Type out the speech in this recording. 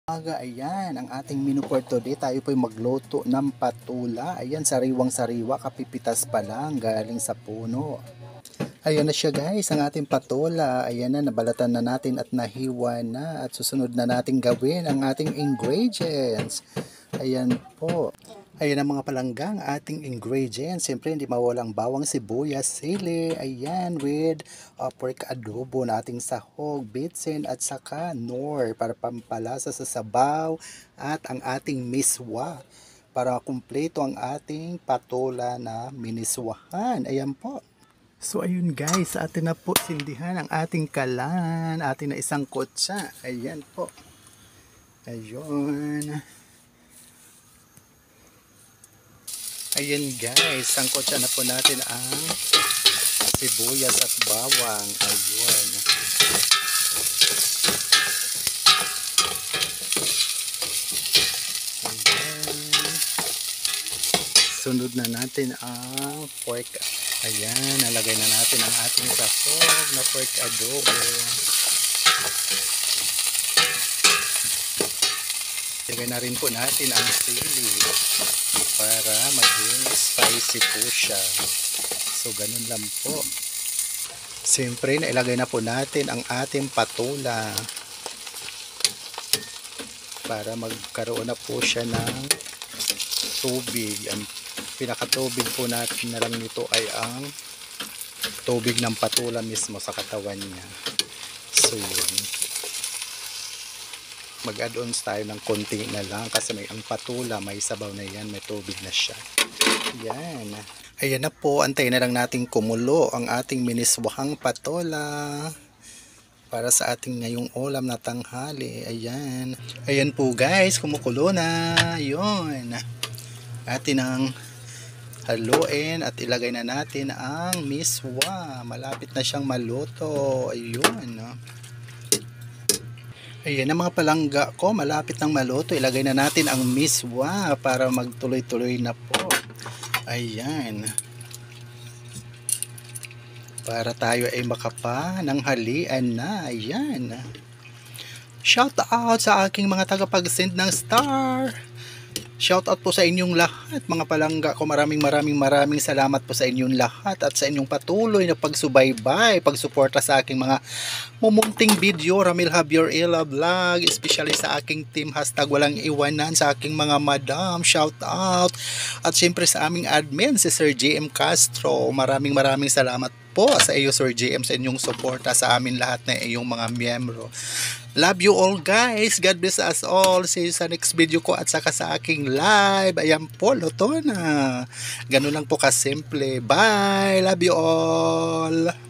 Ayan, ang ating menu for today. Tayo po'y magluto ng patula. Ayan, sariwang-sariwa, kapipitas pa lang, galing sa puno. Ayan na siya guys, ang ating patula. Ayan na, nabalatan na natin at nahiwa na. At susunod na natin gawin ang ating ingredients. Ayan po. Ayan ang mga palanggang ating ingredients. Siyempre, hindi mawalang bawang sibuyas, sili. Ayan, with pork adobo na ating sahog, bitsin at saka nor para pampalasa sa sabaw at ang ating miswa para kumpleto ang ating patula na miniswahan. Ayan po. So ayun guys, atin na po sindihan ang ating kalan, atin na isang kotsa. Ayan po. Ayun. Ayan guys, sangkotsa na po natin ang sibuyas at bawang. Ayun. Ayan. Sunod na natin ang pork. Ayan, nalagay na natin ang ating sahog na pork adobo. Lagay na rin po natin ang sili para maging spicy po siya. So, ganun lang po. Siyempre, nailagay na po natin ang ating patula para magkaroon na po siya ng tubig. Ang pinakatubig po natin na lang nito ay ang tubig ng patula mismo sa katawan niya. So, yun. Mag-add-ons tayo ng konti na lang kasi may ang patula, may sabaw na yan, may tubig na siya. Yan. Ayan na po, antayin na lang natin kumulo ang ating miniswahang patula para sa ating ngayong ulam na tanghali. Ayan. Ayan po guys, kumukulo na. Yun. Atin ang haluin at ilagay na natin ang miswa. Malapit na siyang maluto. Ayun. Ayan ang mga palangga ko, malapit nang maluto. Ilagay na natin ang miswa para magtuloy-tuloy na po. Ayan. Para tayo ay makapa ng halian na. Ayan. Shout out sa aking mga tagapag-send ng star. Shout out po sa inyong lahat mga palangga ko. Maraming salamat po sa inyong lahat at sa inyong patuloy na pagsubaybay, pagsuporta sa aking mga mumunting video. Ramil Javier Ella Vlog, especially sa aking team #walang iwanan, sa aking mga madam. Shout out. At syempre sa aming admin si Sir JM Castro. Maraming salamat po sa iyo Sir JM sa inyong suporta sa amin lahat na iyong mga miyembro. Love you all guys. God bless us all. See you sa next video ko at saka sa aking live. Ayan po, luto na. Ganun lang po kasimple. Bye. Love you all.